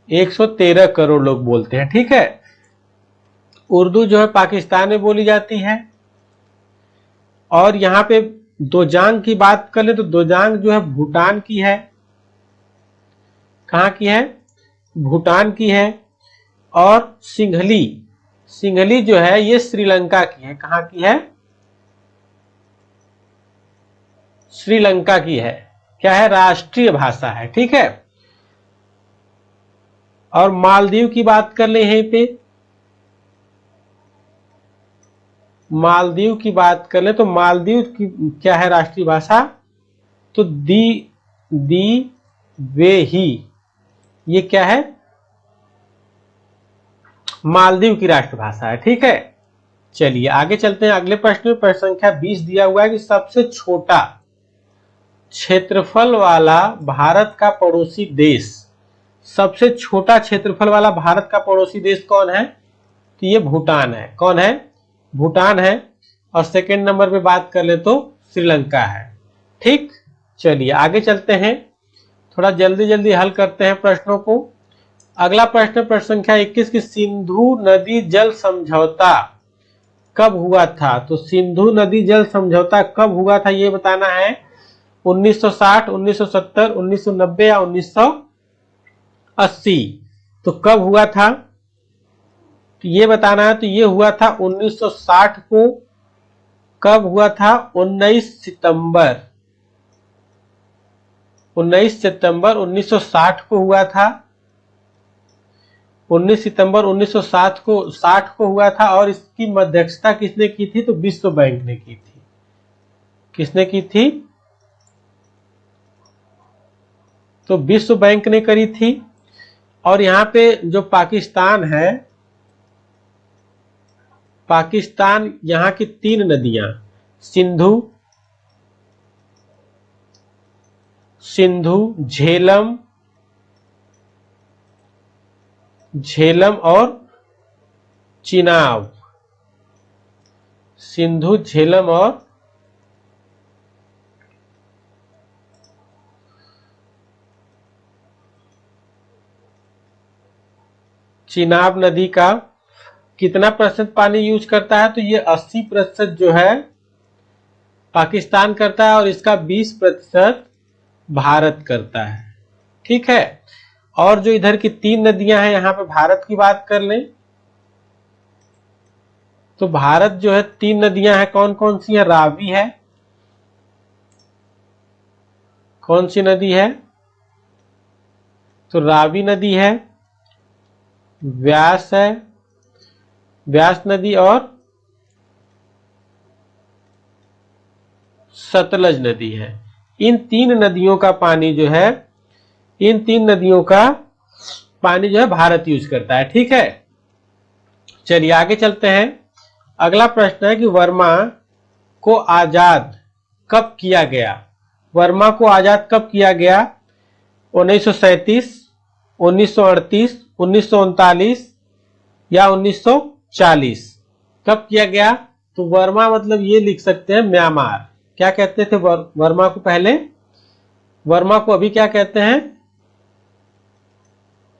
113 करोड़ लोग बोलते हैं। ठीक है। उर्दू जो है पाकिस्तान में बोली जाती है। और यहाँ पे दोजांग की बात कर ले तो दोजांग जो है भूटान की है। कहाँ की है? भूटान की है। और सिंहली, सिंहली जो है ये श्रीलंका की है। कहाँ की है? श्रीलंका की है। क्या है? राष्ट्रीय भाषा है। ठीक है। और मालदीव की बात कर ले, यहीं पे मालदीव की बात कर ले तो मालदीव की क्या है राष्ट्रीय भाषा? तो दी वे ही, ये क्या है? मालदीव की राष्ट्रभाषा है। ठीक है। चलिए आगे चलते हैं अगले प्रश्न में। प्रश्न संख्या 20 दिया हुआ है कि सबसे छोटा क्षेत्रफल वाला भारत का पड़ोसी देश, सबसे छोटा क्षेत्रफल वाला भारत का पड़ोसी देश कौन है? तो ये भूटान है। कौन है? भूटान है। और सेकंड नंबर पे बात कर ले तो श्रीलंका है। ठीक। चलिए आगे चलते हैं, थोड़ा जल्दी जल्दी हल करते हैं प्रश्नों को। अगला प्रश्न प्रश्न संख्या 21 की सिंधु नदी जल समझौता कब हुआ था? तो सिंधु नदी जल समझौता कब हुआ था ये बताना है। 1960, 1970, 1990 या 1980? तो कब हुआ था तो ये बताना है। तो ये हुआ था 1960 को। कब हुआ था? 19 सितंबर 1960 को हुआ था। 19 सितंबर 1960 को हुआ था। और इसकी मध्यस्थता किसने की थी? तो विश्व बैंक ने की थी। किसने की थी? तो विश्व बैंक ने करी थी। और यहाँ पे जो पाकिस्तान है, पाकिस्तान यहाँ की 3 नदियां सिंधु, झेलम और चिनाब। सिंधु, झेलम और चिनाब नदी का कितना प्रतिशत पानी यूज करता है? तो ये 80% जो है पाकिस्तान करता है और इसका 20% भारत करता है। ठीक है। और जो इधर की 3 नदियां हैं, यहां पे भारत की बात कर लें तो भारत जो है 3 नदियां हैं। कौन कौन सी है? रावी है। कौन सी नदी है? तो रावी नदी है, व्यास है, व्यास नदी और सतलज नदी है। इन 3 नदियों का पानी जो है, इन 3 नदियों का पानी जो है भारत यूज करता है। ठीक है। चलिए आगे चलते हैं। अगला प्रश्न है कि वर्मा को आजाद कब किया गया? वर्मा को आजाद कब किया गया? 1937, 1938, 1939 या 1940? कब किया गया? तो वर्मा मतलब ये लिख सकते हैं म्यांमार। क्या कहते थे वर्मा को पहले? वर्मा को अभी क्या कहते हैं?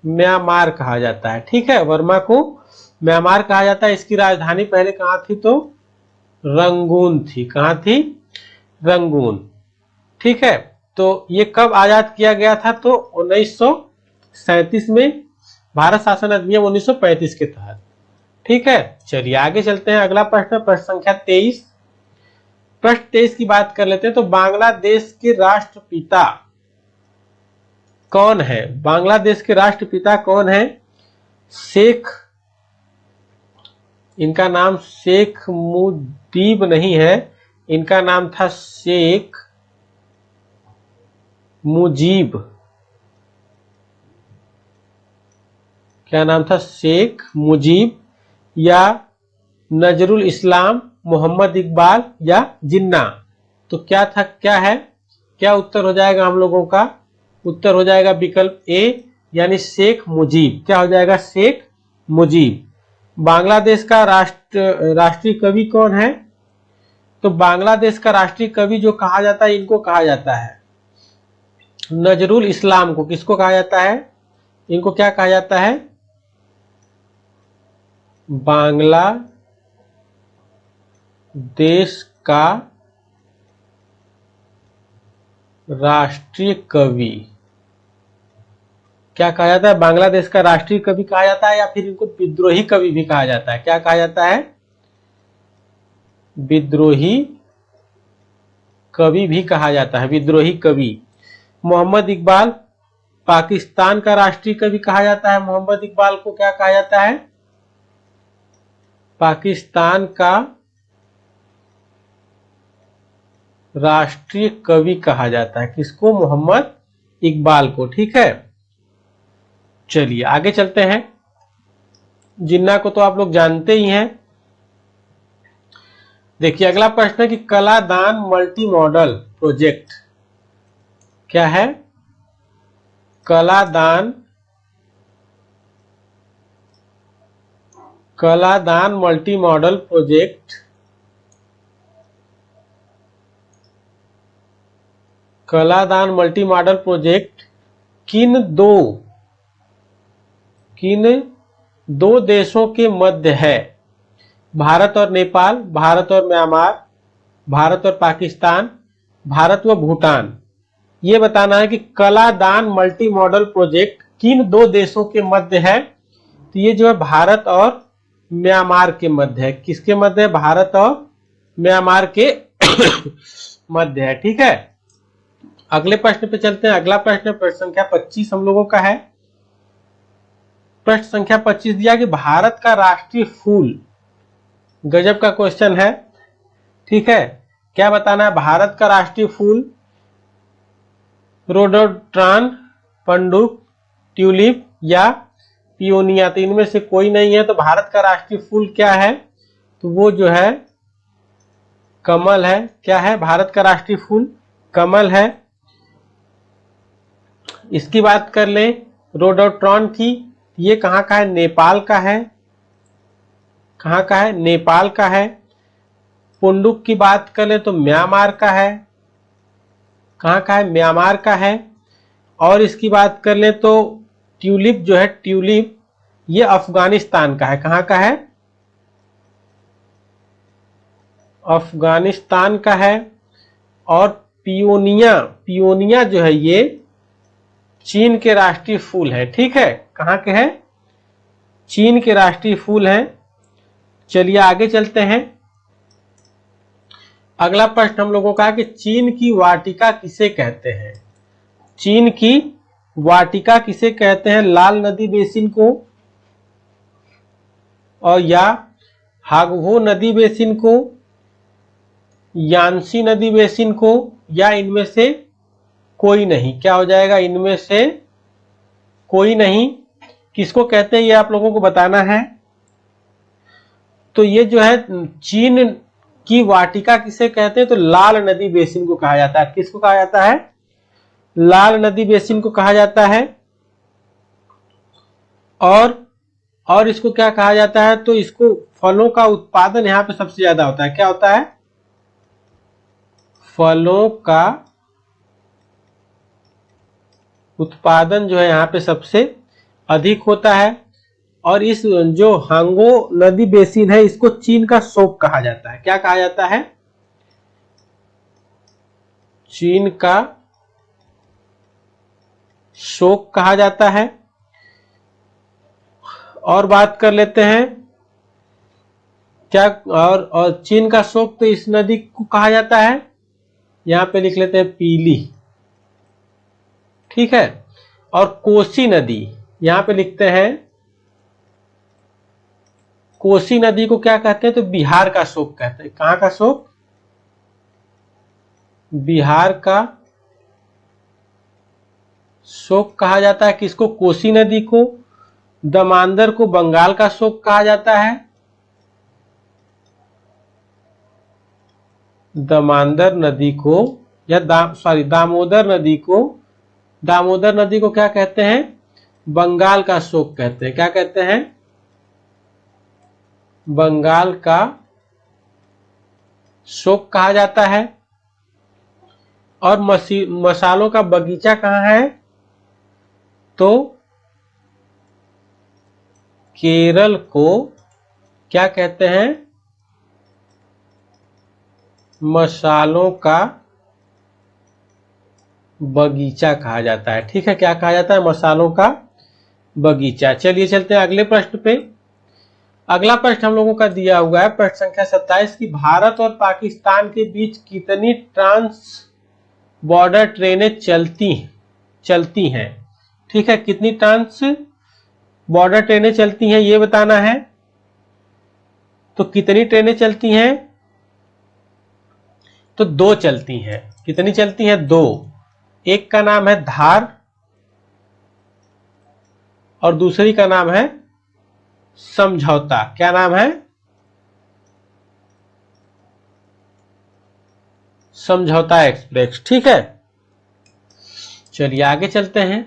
म्यांमार कहा जाता है। ठीक है। वर्मा को म्यांमार कहा जाता है। इसकी राजधानी पहले कहां थी? तो रंगून थी। कहां थी? रंगून। ठीक है। तो ये कब आजाद किया गया था? तो 1937 में, भारत शासन अधिनियम 1935 के तहत। ठीक है। चलिए आगे चलते हैं। अगला प्रश्न प्रश्न संख्या 23। प्रश्न 23 की बात कर लेते हैं। तो बांग्लादेश के राष्ट्रपिता कौन है? बांग्लादेश के राष्ट्रपिता कौन है? शेख इनका नाम शेख मुजीब नहीं है, इनका नाम था शेख मुजीब। क्या नाम था? शेख मुजीब या नजरुल इस्लाम, मोहम्मद इकबाल या जिन्ना। तो क्या था, क्या है, क्या उत्तर हो जाएगा हम लोगों का? उत्तर हो जाएगा विकल्प ए यानी शेख मुजीब। क्या हो जाएगा? शेख मुजीब। बांग्लादेश का राष्ट्रीय कवि कौन है? तो बांग्लादेश का राष्ट्रीय कवि जो कहा जाता है, इनको कहा जाता है नजरुल इस्लाम को। किसको कहा जाता है? इनको क्या कहा जाता है? बांग्लादेश का राष्ट्रीय कवि क्या कहा जाता है? बांग्लादेश का राष्ट्रीय कवि कहा जाता है, या फिर इनको विद्रोही कवि भी कहा जाता है। क्या कहा जाता है? विद्रोही कवि भी कहा जाता है, विद्रोही कवि। मोहम्मद इकबाल पाकिस्तान का राष्ट्रीय कवि कहा जाता है। मोहम्मद इकबाल को क्या कहा जाता है? पाकिस्तान का राष्ट्रीय कवि कहा जाता है। किसको? मोहम्मद इकबाल को। ठीक है, चलिए आगे चलते हैं। जिन्ना को तो आप लोग जानते ही हैं। देखिए अगला प्रश्न है कि कलादान मल्टी मॉडल प्रोजेक्ट क्या है? Kaladan multi modal project Kaladan multi modal project किन दो देशों के मध्य है? भारत और नेपाल, भारत और म्यांमार, भारत और पाकिस्तान, भारत व भूटान। ये बताना है कि कलादान मल्टी मॉडल प्रोजेक्ट किन दो देशों के मध्य है। तो ये जो है भारत और म्यांमार के मध्य है। किसके मध्य है? भारत और म्यांमार के मध्य है। ठीक है, अगले प्रश्न पे चलते हैं। अगला प्रश्न संख्या 25 हम लोगों का है। प्रश्न संख्या 25 दिया कि भारत का राष्ट्रीय फूल, गजब का क्वेश्चन है। ठीक है, क्या बताना है? भारत का राष्ट्रीय फूल रोडोड्रान, पंडुक, ट्यूलिप या पियोनिया। तो इनमें से कोई नहीं है। तो भारत का राष्ट्रीय फूल क्या है? तो वो जो है कमल है। क्या है? भारत का राष्ट्रीय फूल कमल है। इसकी बात कर ले रोडोट्रॉन की, ये कहाँ का है? नेपाल का है। कहाँ का है? नेपाल का है। पुंडुक की बात कर ले तो म्यांमार का है। कहाँ का है? म्यांमार का है। और इसकी बात कर ले तो ट्यूलिप जो है, ट्यूलिप ये अफगानिस्तान का है। कहाँ का है? अफगानिस्तान का है। और पियोनिया जो है ये चीन के राष्ट्रीय फूल है। ठीक है, कहाँ के हैं? चीन के राष्ट्रीय फूल हैं। चलिए आगे चलते हैं। अगला प्रश्न हम लोगों का है कि चीन की वाटिका किसे कहते हैं? चीन की वाटिका किसे कहते हैं? लाल नदी बेसिन को, और या हागहो नदी बेसिन को, यांसी नदी बेसिन को, या इनमें से कोई नहीं। क्या हो जाएगा? इनमें से कोई नहीं। किसको कहते हैं ये आप लोगों को बताना है। तो ये जो है चीन की वाटिका किसे कहते हैं? तो लाल नदी बेसिन को कहा जाता है। किसको कहा जाता है? लाल नदी बेसिन को कहा जाता है। और इसको क्या कहा जाता है? तो इसको फलों का उत्पादन यहाँ पे सबसे ज्यादा होता है। क्या होता है? फलों का उत्पादन जो है यहाँ पे सबसे अधिक होता है। और इस जो हांगो नदी बेसिन है, इसको चीन का शोक कहा जाता है। क्या कहा जाता है? चीन का शोक कहा जाता है। और बात कर लेते हैं क्या, और चीन का शोक तो इस नदी को कहा जाता है, यहां पे लिख लेते हैं पीली। ठीक है, और कोसी नदी यहां पे लिखते हैं कोसी नदी को क्या कहते हैं? तो बिहार का शोक कहते हैं। कहाँ का शोक? बिहार का शोक कहा जाता है। किसको? कोसी नदी को। दमांदर को बंगाल का शोक कहा जाता है। दमांदर नदी को या दामोदर नदी को क्या कहते हैं? बंगाल का शोक कहते हैं। क्या कहते हैं? बंगाल का शोक कहा जाता है। और मसालों का बगीचा कहाँ है? तो केरल को क्या कहते हैं? मसालों का बगीचा कहा जाता है। ठीक है, क्या कहा जाता है? मसालों का बगीचा। चलिए चलते हैं अगले प्रश्न पे। अगला प्रश्न हम लोगों का दिया हुआ है प्रश्न संख्या 27 की भारत और पाकिस्तान के बीच कितनी ट्रांस बॉर्डर ट्रेनें चलती हैं? ठीक है, कितनी ट्रांस बॉर्डर ट्रेनें चलती हैं ये बताना है। तो कितनी ट्रेनें चलती हैं? तो 2 चलती हैं। कितनी चलती हैं? 2। एक का नाम है धार और दूसरी का नाम है समझौता। क्या नाम है? समझौता एक्सप्रेस। ठीक है, चलिए आगे चलते हैं।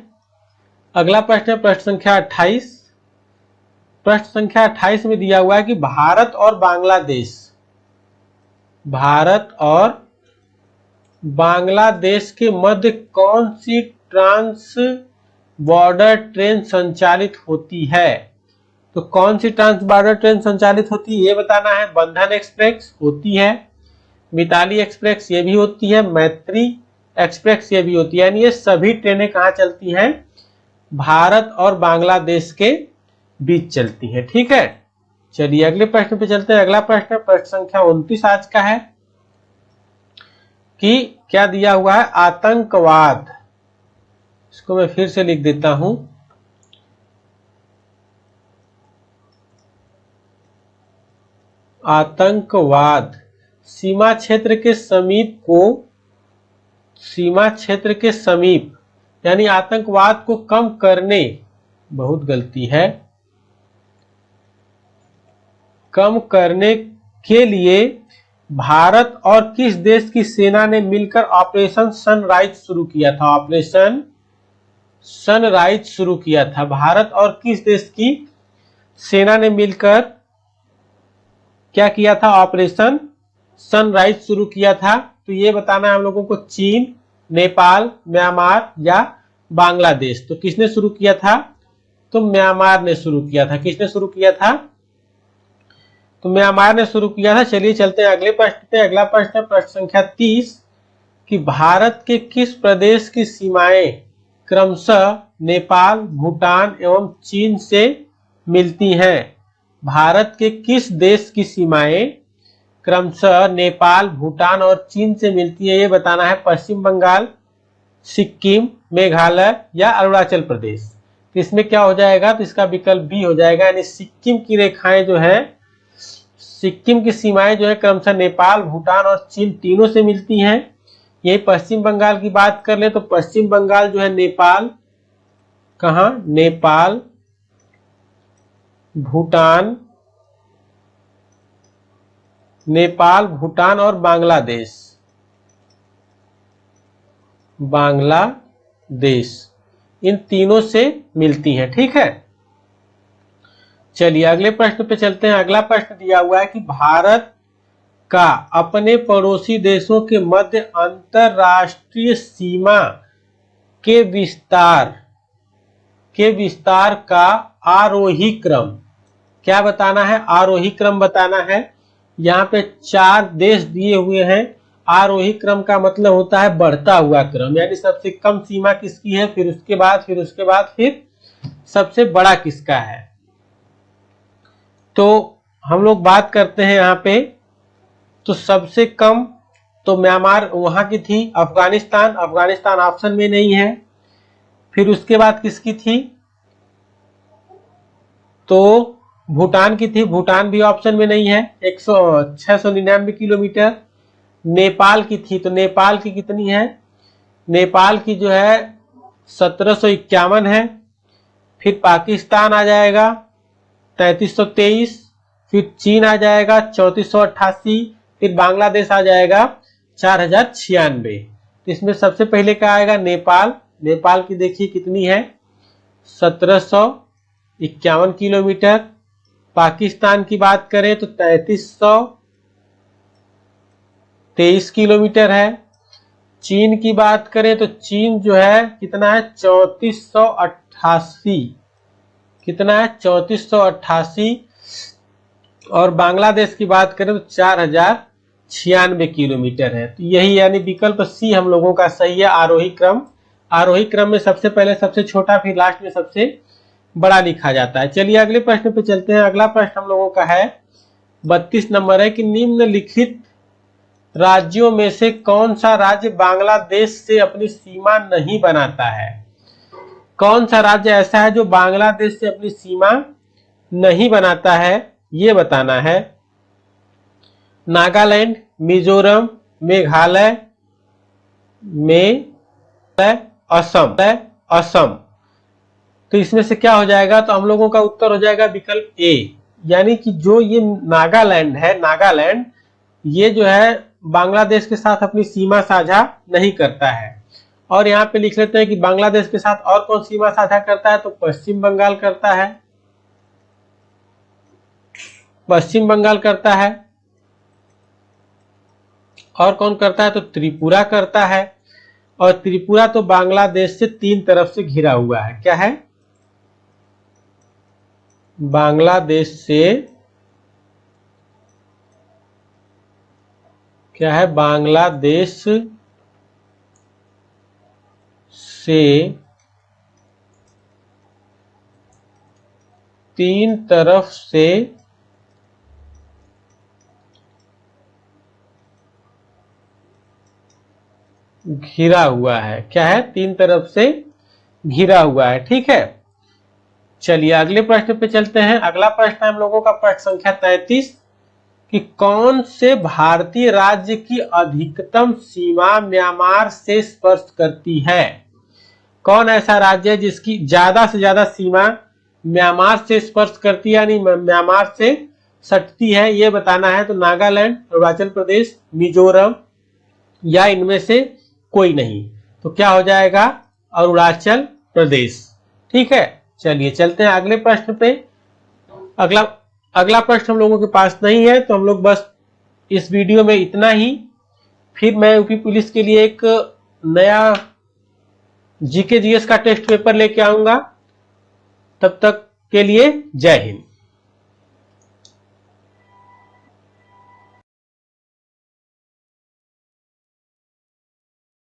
अगला प्रश्न है प्रश्न संख्या 28। प्रश्न संख्या 28 में दिया हुआ है कि भारत और बांग्लादेश के मध्य कौन सी ट्रांस बॉर्डर ट्रेन संचालित होती है? तो कौन सी ट्रांस बॉर्डर ट्रेन संचालित होती है ये बताना है। बंधन एक्सप्रेस होती है, मिताली एक्सप्रेस ये भी होती है, मैत्री एक्सप्रेस ये भी होती है। यानी ये सभी ट्रेनें कहाँ चलती हैं? भारत और बांग्लादेश के बीच चलती है। ठीक है, चलिए अगले प्रश्न पे चलते हैं। अगला प्रश्न प्रश्न संख्या 29 आज का है कि क्या दिया हुआ है? आतंकवाद। इसको मैं फिर से लिख देता हूं। आतंकवाद सीमा क्षेत्र के समीप यानी आतंकवाद को कम करने, बहुत गलती है, कम करने के लिए भारत और किस देश की सेना ने मिलकर ऑपरेशन सनराइज शुरू किया था? ऑपरेशन सनराइज शुरू किया था। भारत और किस देश की सेना ने मिलकर क्या किया था? ऑपरेशन सनराइज शुरू किया था। तो ये बताना है हम लोगों को। चीन, नेपाल, म्यांमार या बांग्लादेश। तो किसने शुरू किया था? तो म्यांमार ने शुरू किया था। किसने शुरू किया था? तो म्यांमार ने शुरू किया था। चलिए चलते हैं अगले प्रश्न पे। अगला प्रश्न है प्रश्न संख्या 30 कि भारत के किस प्रदेश की सीमाएं क्रमशः नेपाल, भूटान एवं चीन से मिलती हैं? भारत के किस देश की सीमाएं क्रमशः नेपाल, भूटान और चीन से मिलती है ये बताना है। पश्चिम बंगाल, सिक्किम, मेघालय या अरुणाचल प्रदेश। तो इसमें क्या हो जाएगा? तो इसका विकल्प बी हो जाएगा। यानी सिक्किम की रेखाएं जो है, सिक्किम की सीमाएं जो है क्रमशः नेपाल, भूटान और चीन तीनों से मिलती हैं। यही पश्चिम बंगाल की बात कर ले तो पश्चिम बंगाल जो है नेपाल, कहां? नेपाल, भूटान, और बांग्लादेश इन तीनों से मिलती हैं। ठीक है, चलिए अगले प्रश्न पे चलते हैं। अगला प्रश्न दिया हुआ है कि भारत का अपने पड़ोसी देशों के मध्य अंतरराष्ट्रीय सीमा के विस्तार का आरोही क्रम। क्या बताना है? आरोही क्रम बताना है। यहाँ पे 4 देश दिए हुए हैं। आरोही क्रम का मतलब होता है बढ़ता हुआ क्रम, यानी सबसे कम सीमा किसकी है, फिर उसके बाद फिर सबसे बड़ा किसका है। तो हम लोग बात करते हैं यहाँ पे, तो सबसे कम तो म्यांमार वहां की थी। अफगानिस्तान ऑप्शन में नहीं है। फिर उसके बाद किसकी थी? तो भूटान की थी, भूटान भी ऑप्शन में नहीं है, 699 किलोमीटर। नेपाल की थी, तो नेपाल की कितनी है, नेपाल की जो है 1751 है। फिर पाकिस्तान आ जाएगा 3323, फिर चीन आ जाएगा 3488, फिर बांग्लादेश आ जाएगा 4096। तो इसमें सबसे पहले क्या आएगा, नेपाल। नेपाल की देखिए कितनी है, 1751 किलोमीटर। पाकिस्तान की बात करें तो 3323 किलोमीटर है। चीन की बात करें तो चीन जो है कितना है, 3488, कितना है 3488। और बांग्लादेश की बात करें तो 4096 किलोमीटर है। तो यही यानी विकल्प सी हम लोगों का सही है, आरोही क्रम। आरोही क्रम में सबसे पहले सबसे छोटा, फिर लास्ट में सबसे बड़ा लिखा जाता है। चलिए अगले प्रश्न पे चलते हैं। अगला प्रश्न हम लोगों का है 32 नंबर है कि निम्नलिखित राज्यों में से कौन सा राज्य बांग्लादेश से अपनी सीमा नहीं बनाता है। कौन सा राज्य ऐसा है जो बांग्लादेश से अपनी सीमा नहीं बनाता है, ये बताना है। नागालैंड, मिजोरम, मेघालय, असम। असम। तो इसमें से क्या हो जाएगा, तो हम लोगों का उत्तर हो जाएगा विकल्प ए, यानी कि जो ये नागालैंड है, नागालैंड ये जो है बांग्लादेश के साथ अपनी सीमा साझा नहीं करता है। और यहाँ पे लिख लेते हैं कि बांग्लादेश के साथ और कौन सीमा साझा करता है, तो पश्चिम बंगाल करता है, पश्चिम बंगाल करता है। और कौन करता है, तो त्रिपुरा करता है। और त्रिपुरा तो बांग्लादेश से 3 तरफ से घिरा हुआ है। क्या है, बांग्लादेश से, क्या है, बांग्लादेश से 3 तरफ से घिरा हुआ है। क्या है, 3 तरफ से घिरा हुआ है। ठीक है, चलिए अगले प्रश्न पे चलते हैं। अगला प्रश्न हम लोगों का प्रश्न संख्या 33 कि कौन से भारतीय राज्य की अधिकतम सीमा म्यांमार से स्पर्श करती है। कौन ऐसा राज्य है जिसकी ज्यादा से ज्यादा सीमा म्यांमार से स्पर्श करती है, यानी म्यांमार से सटती है, ये बताना है। तो नागालैंड, अरुणाचल प्रदेश, मिजोरम या इनमें से कोई नहीं। तो क्या हो जाएगा, अरुणाचल प्रदेश। ठीक है, चलिए चलते हैं अगले प्रश्न पे। अगला प्रश्न हम लोगों के पास नहीं है, तो हम लोग बस इस वीडियो में इतना ही। फिर मैं यूपी पुलिस के लिए एक नया जीके जीएस का टेस्ट पेपर लेके आऊंगा। तब तक के लिए जय हिंद।